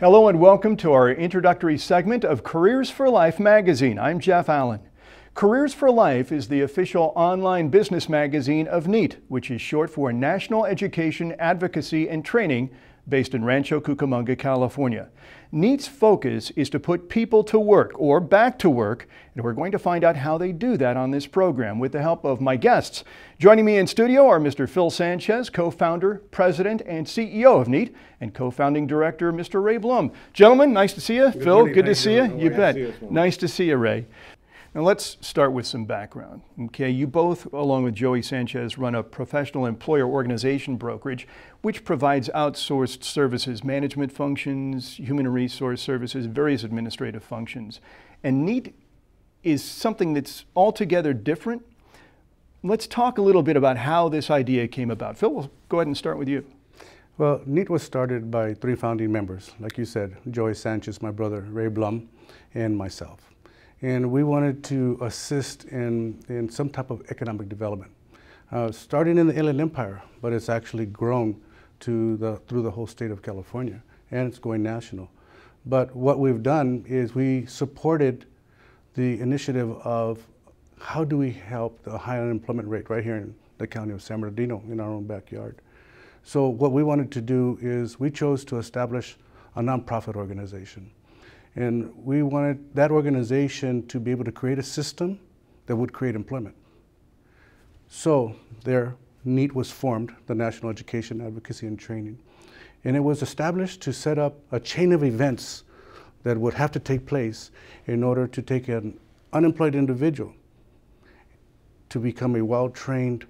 Hello and welcome to our introductory segment of Careers for Life magazine. I'm Jeff Allen. Careers for Life is the official online business magazine of NEAT, which is short for National Education, Advocacy and Training, based in Rancho Cucamonga, California. NEAT's focus is to put people to work or back to work, and we're going to find out how they do that on this program with the help of my guests. Joining me in studio are Mr. Phil Sanchez, co-founder, president, and CEO of NEAT, and co-founding director, Mr. Ray Blum. Gentlemen, nice to see you. Good Phil, morning. good to see you. You bet. Well. Nice to see you, Ray. Now let's start with some background. Okay, you both, along with Joey Sanchez, run a professional employer organization brokerage, which provides outsourced services, management functions, human resource services, various administrative functions. And NEAT is something that's altogether different. Let's talk a little bit about how this idea came about. Phil, we'll go ahead and start with you. Well, NEAT was started by three founding members, like you said, Joey Sanchez, my brother, Ray Blum, and myself. And we wanted to assist in some type of economic development. Starting in the Inland Empire, but it's actually grown through the whole state of California, and it's going national. But what we've done is we supported the initiative of how do we help the high unemployment rate right here in the county of San Bernardino, in our own backyard. So what we wanted to do is we chose to establish a nonprofit organization. And we wanted that organization to be able to create a system that would create employment. So there, NEAT was formed, the National Education, Advocacy and Training. And it was established to set up a chain of events that would have to take place in order to take an unemployed individual to become a well-trained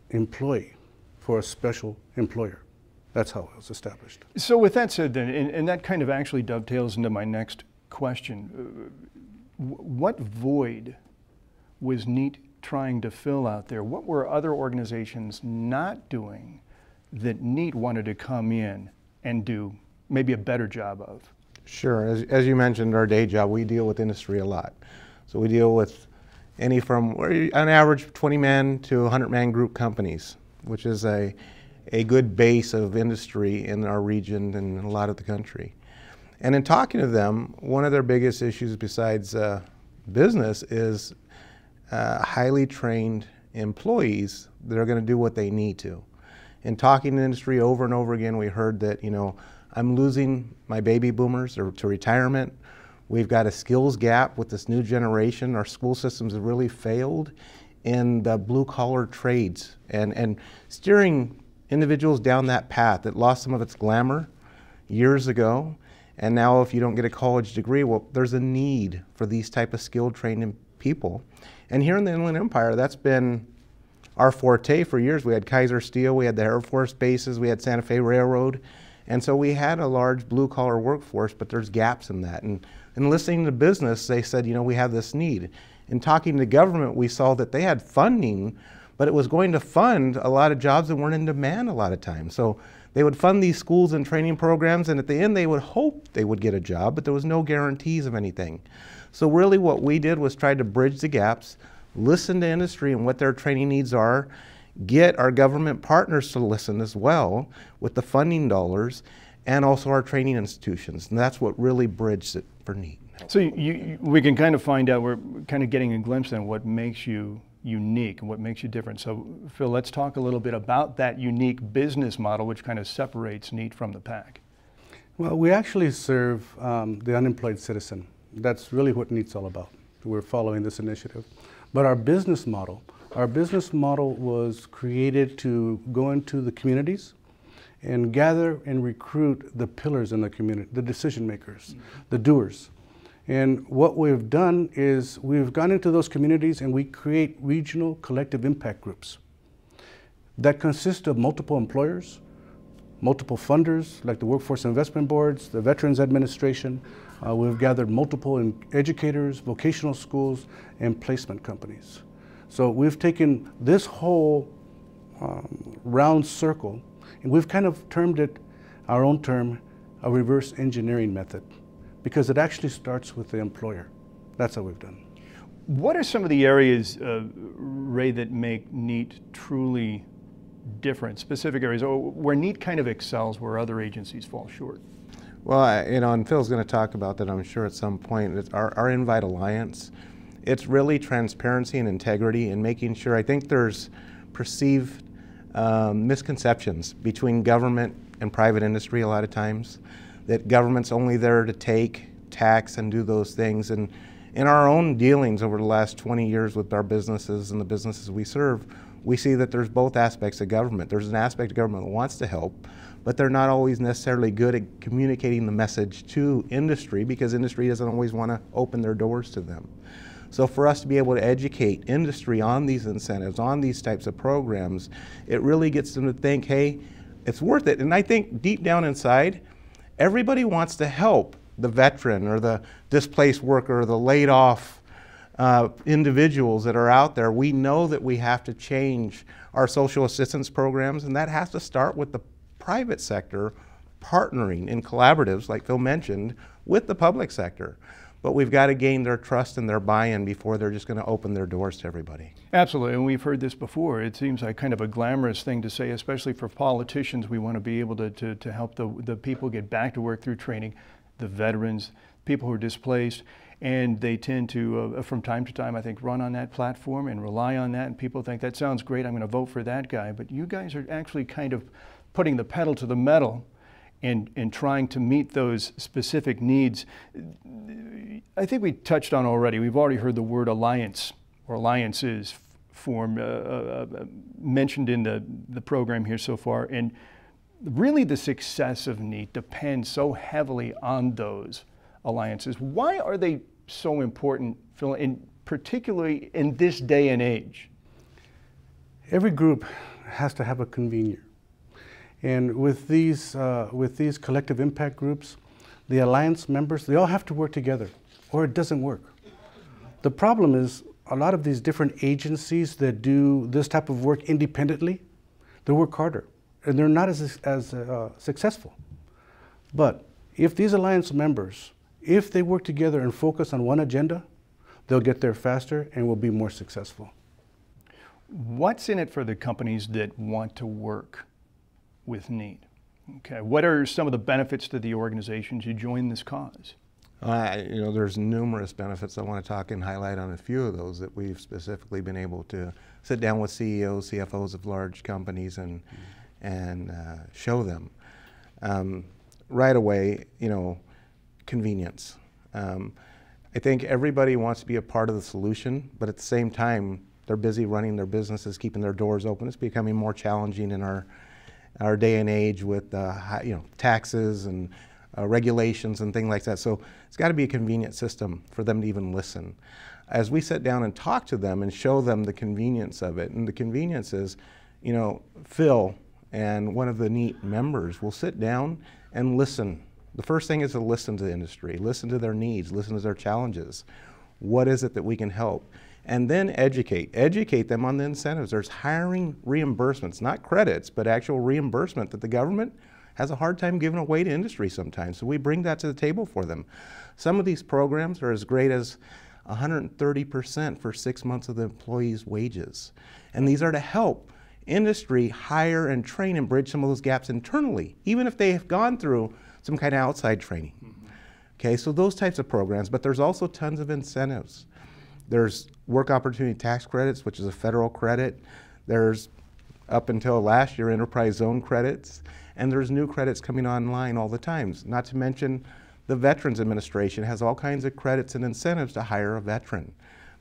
employee for a special employer. That's how it was established. So with that said then, and that kind of actually dovetails into my next question, what void was NEAT trying to fill out there? What were other organizations not doing that NEAT wanted to come in and do maybe a better job of? Sure, as you mentioned, our day job, we deal with industry a lot. So we deal with any from, on average, 20-man to 100-man group companies, which is a good base of industry in our region and a lot of the country. And in talking to them, one of their biggest issues besides business is highly trained employees that are going to do what they need to. In talking to the industry over and over again, we heard that, you know, I'm losing my baby boomers to retirement. We've got a skills gap with this new generation. Our school systems have really failed in the blue-collar trades and steering individuals down that path that lost some of its glamour years ago. And now if you don't get a college degree, well, there's a need for these type of skilled trained people. And here in the Inland Empire, that's been our forte for years. We had Kaiser Steel, we had the Air Force bases, we had Santa Fe Railroad. And so we had a large blue-collar workforce, but there's gaps in that. And listening to business, they said, you know, we have this need. In talking to government, we saw that they had funding, but it was going to fund a lot of jobs that weren't in demand a lot of times. So they would fund these schools and training programs, and at the end they would hope they would get a job, but there was no guarantees of anything. So really what we did was try to bridge the gaps, listen to industry and what their training needs are, get our government partners to listen as well with the funding dollars, and also our training institutions. And that's what really bridged it for NEAT. So we can kind of find out, we're kind of getting a glimpse on what makes you unique and what makes you different. So Phil, let's talk a little bit about that unique business model which kind of separates NEAT from the pack. Well, we actually serve the unemployed citizen. That's really what NEAT's all about. We're following this initiative. But our business model was created to go into the communities and gather and recruit the pillars in the community, the decision makers, the doers. And what we've done is we've gone into those communities and we create regional collective impact groups that consist of multiple employers, multiple funders like the workforce investment boards, the Veterans Administration. We've gathered multiple educators, vocational schools, and placement companies. So we've taken this whole round circle and we've kind of termed it, our own term, a reverse engineering method, because it actually starts with the employer. That's how we've done. What are some of the areas, Ray, that make NEAT truly different, specific areas where NEAT kind of excels where other agencies fall short? Well, and Phil's going to talk about that, I'm sure, at some point. It's our Invite Alliance. It's really transparency and integrity and making sure, I think there's perceived misconceptions between government and private industry a lot of times, that government's only there to take, tax, and do those things. And in our own dealings over the last 20 years with our businesses and the businesses we serve, we see that there's both aspects of government. There's an aspect of government that wants to help, but they're not always necessarily good at communicating the message to industry, because industry doesn't always want to open their doors to them. So for us to be able to educate industry on these incentives, on these types of programs, it really gets them to think, hey, it's worth it. And I think deep down inside, everybody wants to help the veteran or the displaced worker or the laid off individuals that are out there. We know that we have to change our social assistance programs, and that has to start with the private sector partnering in collaboratives, like Phil mentioned, with the public sector. But we've got to gain their trust and their buy-in before they're just going to open their doors to everybody. Absolutely, and we've heard this before. It seems like kind of a glamorous thing to say, especially for politicians. We want to be able to help the people get back to work through training, the veterans, people who are displaced, and they tend to, from time to time, I think, run on that platform and rely on that, and people think, that sounds great, I'm going to vote for that guy. But you guys are actually kind of putting the pedal to the metal and trying to meet those specific needs. I think we touched on already, we've already heard the word alliance or alliances form mentioned in the program here so far, and really the success of NEAT depends so heavily on those alliances. Why are they so important, Phil, particularly in this day and age? Every group has to have a convener. And with these collective impact groups, the alliance members, they all have to work together, or it doesn't work. The problem is a lot of these different agencies that do this type of work independently, they work harder, and they're not as successful. But if these alliance members, if they work together and focus on one agenda, they'll get there faster and will be more successful. What's in it for the companies that want to work with NEAT? Okay, what are some of the benefits to the organizations you join this cause? There's numerous benefits. I want to talk and highlight on a few of those that we've specifically been able to sit down with CEOs, CFOs of large companies and show them. Right away, convenience. I think everybody wants to be a part of the solution, but at the same time, they're busy running their businesses, keeping their doors open. It's becoming more challenging in our day and age with taxes and regulations and things like that. So it's got to be a convenient system for them to even listen. As we sit down and talk to them and show them the convenience of it, and the convenience is, Phil and one of the NEAT members will sit down and listen. The first thing is to listen to the industry, listen to their needs, listen to their challenges. What is it that we can help? And then educate them on the incentives. There's hiring reimbursements, not credits, but actual reimbursement that the government has a hard time giving away to industry sometimes. So we bring that to the table for them. Some of these programs are as great as 130% for 6 months of the employee's wages. And these are to help industry hire and train and bridge some of those gaps internally, even if they have gone through some kind of outside training. Okay, so those types of programs, but there's also tons of incentives. There's work opportunity tax credits, which is a federal credit. There's, up until last year, enterprise zone credits. And there's new credits coming online all the time. Not to mention the Veterans Administration has all kinds of credits and incentives to hire a veteran.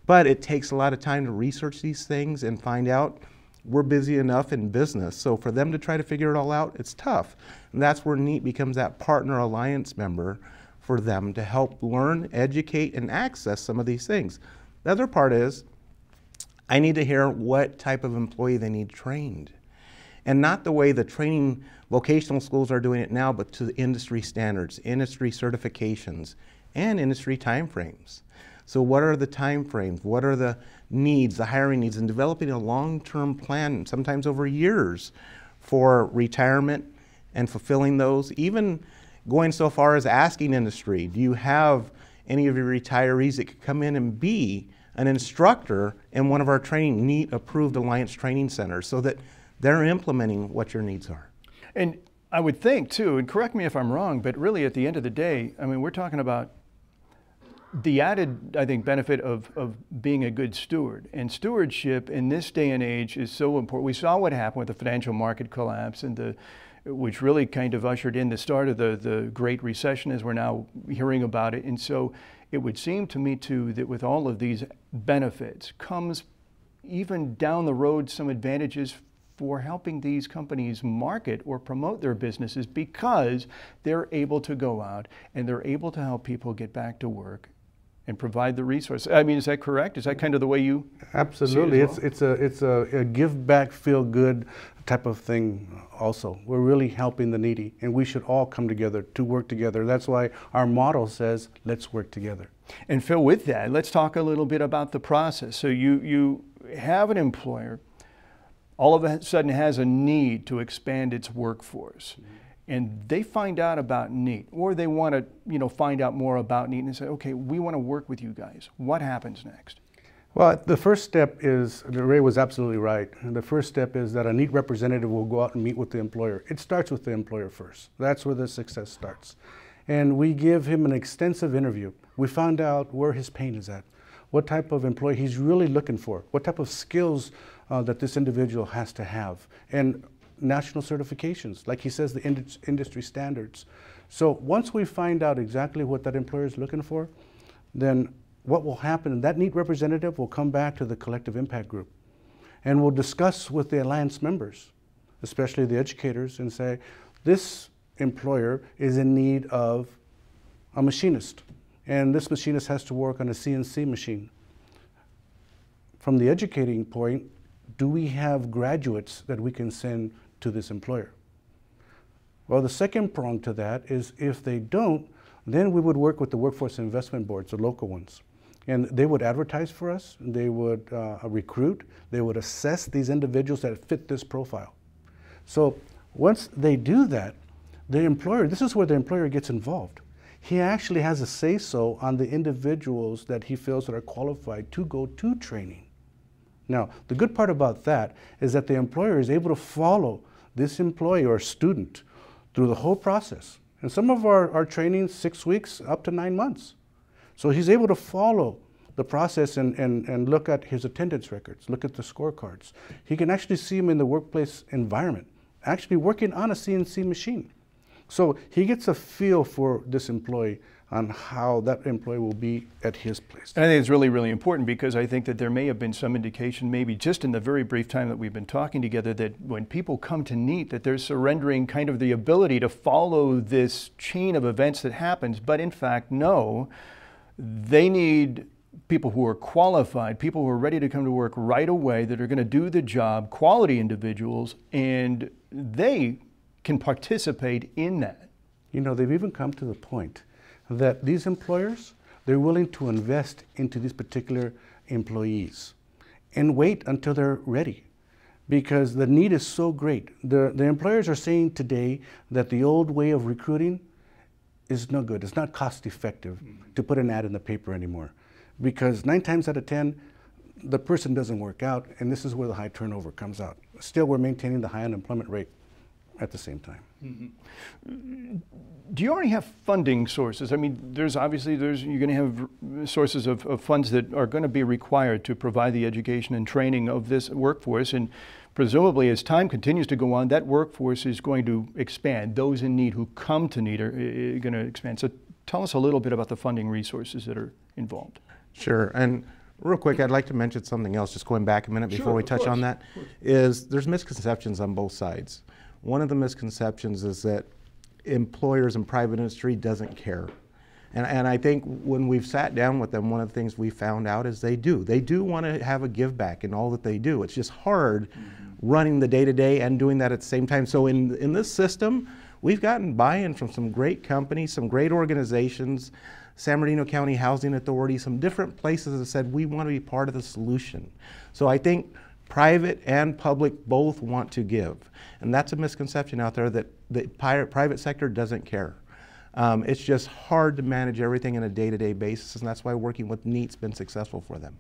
But it takes a lot of time to research these things and find out. We're busy enough in business, so for them to try to figure it all out, it's tough. And that's where NEAT becomes that partner alliance member for them to help learn, educate, and access some of these things. The other part is, I need to hear what type of employee they need trained. And not the way the training vocational schools are doing it now, but to the industry standards, industry certifications, and industry timeframes. So what are the timeframes? What are the needs, the hiring needs, and developing a long-term plan, sometimes over years, for retirement and fulfilling those, even going so far as asking industry, do you have any of your retirees that could come in and be an instructor in one of our training, NEAT approved Alliance training centers, so that they're implementing what your needs are. And I would think too, and correct me if I'm wrong, but really at the end of the day, I mean, we're talking about the added, I think, benefit of being a good steward. And stewardship in this day and age is so important. We saw what happened with the financial market collapse, and which really kind of ushered in the start of the Great Recession as we're now hearing about it. And so it would seem to me too that with all of these benefits comes even down the road some advantages for helping these companies market or promote their businesses, because they're able to go out and they're able to help people get back to work and provide the resources. I mean, is that correct? Is that kind of the way you Absolutely. see it as well? It's a give back, feel good type of thing also. We're really helping the needy, and we should all come together to work together. That's why our motto says, let's work together. And Phil, with that, let's talk a little bit about the process. So you have an employer, all of a sudden has a need to expand its workforce. And they find out about NEAT, or they want to, find out more about NEAT and say, okay, we want to work with you guys. What happens next? Well, the first step is, Ray was absolutely right. The first step is that a NEAT representative will go out and meet with the employer. It starts with the employer first. That's where the success starts. And we give him an extensive interview. We found out where his pain is at, what type of employee he's really looking for, what type of skills that this individual has to have, and national certifications, like he says, the industry standards. So once we find out exactly what that employer is looking for, then what will happen, that NEAT representative will come back to the collective impact group, and we'll discuss with the alliance members, especially the educators, and say, this employer is in need of a machinist, and this machinist has to work on a CNC machine. From the educating point, do we have graduates that we can send to this employer? Well, the second prong to that is, if they don't, then we would work with the workforce investment boards, the local ones. And they would advertise for us, they would recruit, they would assess these individuals that fit this profile. So once they do that, the employer, this is where the employer gets involved. He actually has a say-so on the individuals that he feels that are qualified to go to training. Now, the good part about that is that the employer is able to follow this employee or student through the whole process. And some of our trainings, 6 weeks, up to 9 months. So he's able to follow the process and look at his attendance records, look at the scorecards. He can actually see him in the workplace environment, actually working on a CNC machine. So he gets a feel for this employee on how that employee will be at his place. And I think it's really, really important, because I think that there may have been some indication, maybe just in the very brief time that we've been talking together, that when people come to NEAT, that they're surrendering kind of the ability to follow this chain of events that happens. But in fact, no, they need people who are qualified, people who are ready to come to work right away, that are going to do the job, quality individuals, and they can participate in that. You know, they've even come to the point that these employers, they're willing to invest into these particular employees and wait until they're ready, because the need is so great. The employers are saying today that the old way of recruiting is no good. It's not cost effective to put an ad in the paper anymore, because 9 times out of 10, the person doesn't work out, and this is where the high turnover comes out. Still, we're maintaining the high unemployment rate at the same time. Mm-hmm. Do you already have funding sources? I mean, you're going to have sources of funds that are going to be required to provide the education and training of this workforce, and presumably as time continues to go on, that workforce is going to expand. Those in need who come to NEAT are going to expand. So tell us a little bit about the funding resources that are involved. Sure, and real quick, I'd like to mention something else, just going back a minute before we touch on that, is there's misconceptions on both sides. One of the misconceptions is that employers and private industry doesn't care. And I think when we've sat down with them, one of the things we found out is they do. They do want to have a give back in all that they do. It's just hard running the day-to-day and doing that at the same time. So in this system, we've gotten buy-in from some great companies, some great organizations, San Bernardino County Housing Authority, some different places that said we want to be part of the solution. So I think private and public both want to give. And that's a misconception out there, that the private sector doesn't care. It's just hard to manage everything on a day-to-day basis, and that's why working with NEAT's been successful for them.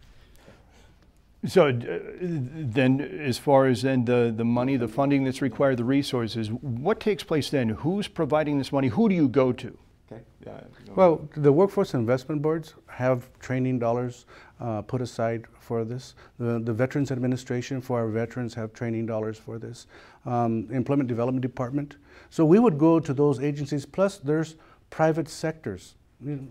So then, as far as then the money, the funding that's required, the resources, what takes place then? Who's providing this money? Who do you go to? Okay. Well, the workforce investment boards have training dollars put aside for this. The Veterans Administration for our veterans have training dollars for this. Employment Development Department. So we would go to those agencies, plus there's private sectors,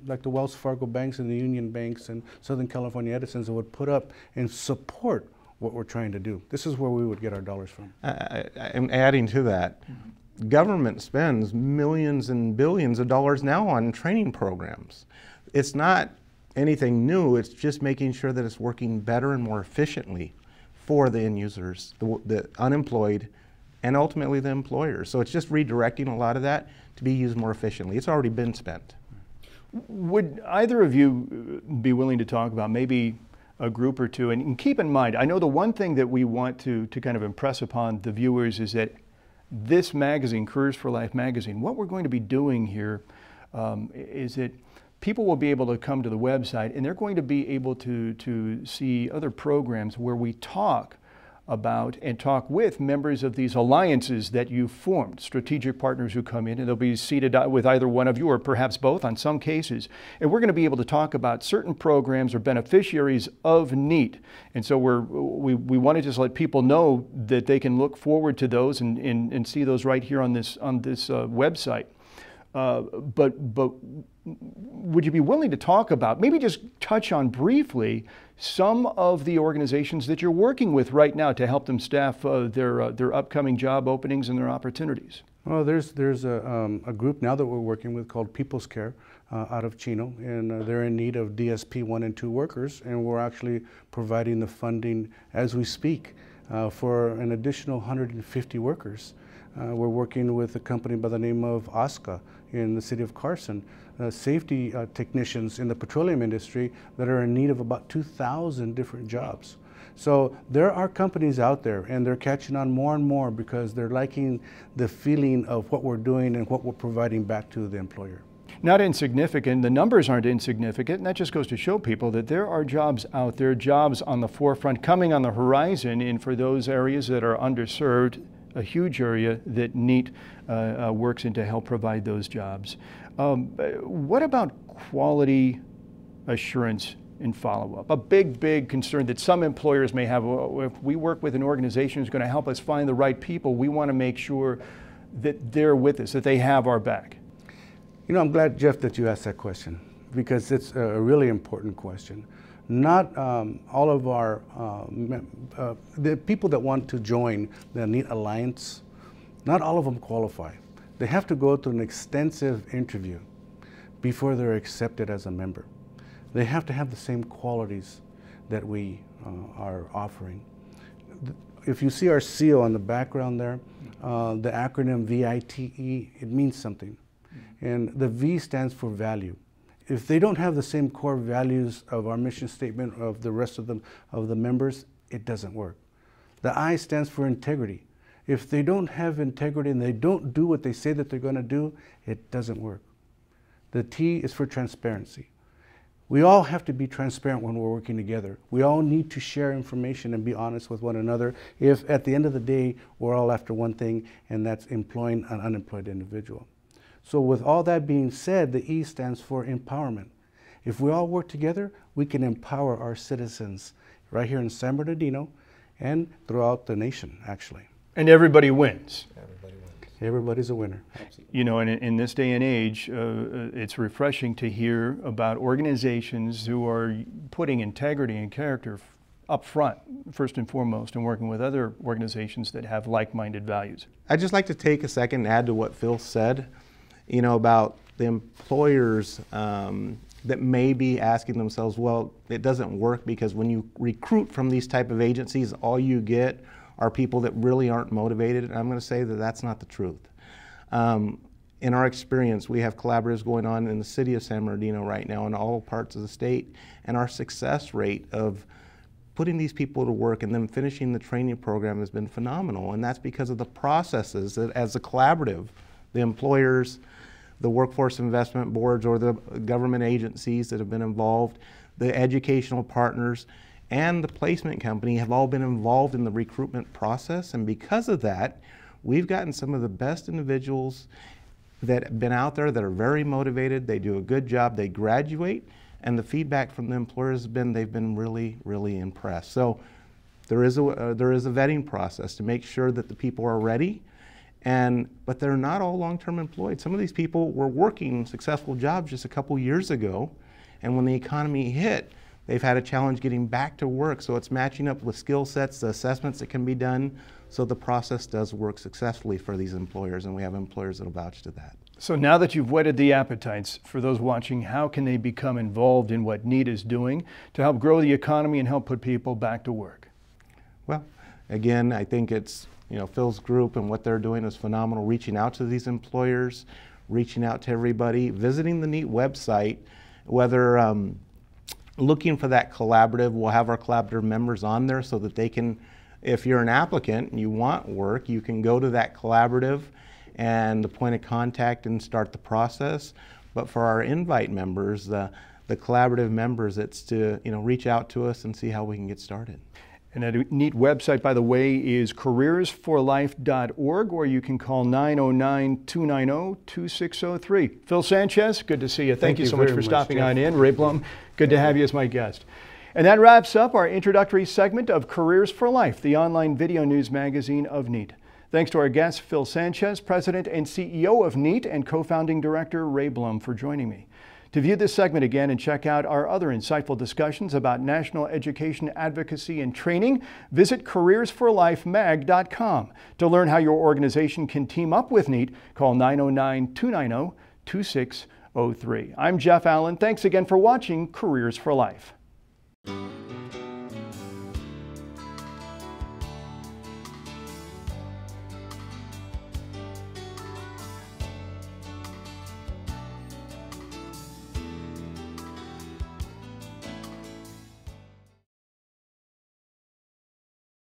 like the Wells Fargo banks and the Union banks and Southern California Edisons that would put up and support what we're trying to do. This is where we would get our dollars from. I'm adding to that. Government spends millions and billions of dollars now on training programs. It's not anything new, it's just making sure that it's working better and more efficiently for the end users, the unemployed, and ultimately the employers. So it's just redirecting a lot of that to be used more efficiently. It's already been spent. Would either of you be willing to talk about maybe a group or two? And keep in mind, I know the one thing that we want to kind of impress upon the viewers is that this magazine, Careers for Life magazine, what we're going to be doing here is that people will be able to come to the website and they're going to be able to see other programs where we talk about and talk with members of these alliances that you've formed, strategic partners who come in, and they'll be seated with either one of you or perhaps both on some cases. And we're going to be able to talk about certain programs or beneficiaries of NEAT. And so we want to just let people know that they can look forward to those and see those right here on this website. But would you be willing to talk about, maybe just touch on briefly, some of the organizations that you're working with right now to help them staff their upcoming job openings and their opportunities? Well, there's a group now that we're working with called People's Care out of Chino, and they're in need of DSP 1 and 2 workers, and we're actually providing the funding as we speak for an additional 150 workers. We're working with a company by the name of OSCA in the city of Carson, safety technicians in the petroleum industry that are in need of about 2,000 different jobs. So there are companies out there, and they're catching on more and more because they're liking the feeling of what we're doing and what we're providing back to the employer. Not insignificant. The numbers aren't insignificant, and that just goes to show people that there are jobs out there, jobs on the forefront, coming on the horizon, and for those areas that are underserved, a huge area that NEAT works in to help provide those jobs. What about quality assurance and follow-up? A big concern that some employers may have. If we work with an organization who's going to help us find the right people, we want to make sure that they're with us, that they have our back. You know, I'm glad, Jeff, that you asked that question, because it's a really important question. Not all of our, the people that want to join the NEAT Alliance, not all of them qualify. They have to go through an extensive interview before they're accepted as a member. They have to have the same qualities that we are offering. If you see our seal on the background there, the acronym VITE, it means something. And the V stands for value. If they don't have the same core values of our mission statement of the rest of the members, it doesn't work. The I stands for integrity. If they don't have integrity and they don't do what they say that they're going to do, it doesn't work. The T is for transparency. We all have to be transparent when we're working together. We all need to share information and be honest with one another if at the end of the day we're all after one thing, and that's employing an unemployed individual. So with all that being said, the E stands for empowerment. If we all work together, we can empower our citizens right here in San Bernardino and throughout the nation, actually. And everybody wins. Everybody wins. Everybody's a winner. Absolutely. You know, and in this day and age, it's refreshing to hear about organizations who are putting integrity and character up front, first and foremost, and working with other organizations that have like-minded values. I'd just like to take a second and add to what Phil said, you know, about the employers that may be asking themselves, well, it doesn't work because when you recruit from these type of agencies, all you get are people that really aren't motivated. And I'm going to say that that's not the truth. In our experience, we have collaboratives going on in the city of San Bernardino right now in all parts of the state, and our success rate of putting these people to work and then finishing the training program has been phenomenal. And that's because of the processes that as a collaborative, the employers, the workforce investment boards, or the government agencies that have been involved, the educational partners, and the placement company have all been involved in the recruitment process, and because of that, we've gotten some of the best individuals that have been out there that are very motivated, they do a good job, they graduate, and the feedback from the employers has been they've been really, really impressed. So there is a vetting process to make sure that the people are ready, but they're not all long-term employed. Some of these people were working successful jobs just a couple years ago, and when the economy hit, they've had a challenge getting back to work. So it's matching up with skill sets, the assessments that can be done, so the process does work successfully for these employers, and we have employers that will vouch to that. So now that you've whetted the appetites, for those watching, how can they become involved in what NEAT is doing to help grow the economy and help put people back to work? Well, again, I think it's, Phil's group and what they're doing is phenomenal, reaching out to these employers, reaching out to everybody, visiting the NEAT website, whether looking for that collaborative. We'll have our collaborative members on there so that they can, if you're an applicant and you want work, you can go to that collaborative and the point of contact and start the process. But for our invite members, the collaborative members, it's to reach out to us and see how we can get started. And that NEAT website, by the way, is careersforlife.org, or you can call 909-290-2603. Phil Sanchez, good to see you. Thank you so much for stopping on in. Ray Blum, good to have you as my guest. And that wraps up our introductory segment of Careers for Life, the online video news magazine of NEAT. Thanks to our guest, Phil Sanchez, President and CEO of NEAT, and co-founding director, Ray Blum, for joining me. To view this segment again and check out our other insightful discussions about national education advocacy and training, visit careersforlifemag.com. To learn how your organization can team up with NEAT, call 909-290-2603. I'm Jeff Allen. Thanks again for watching Careers for Life.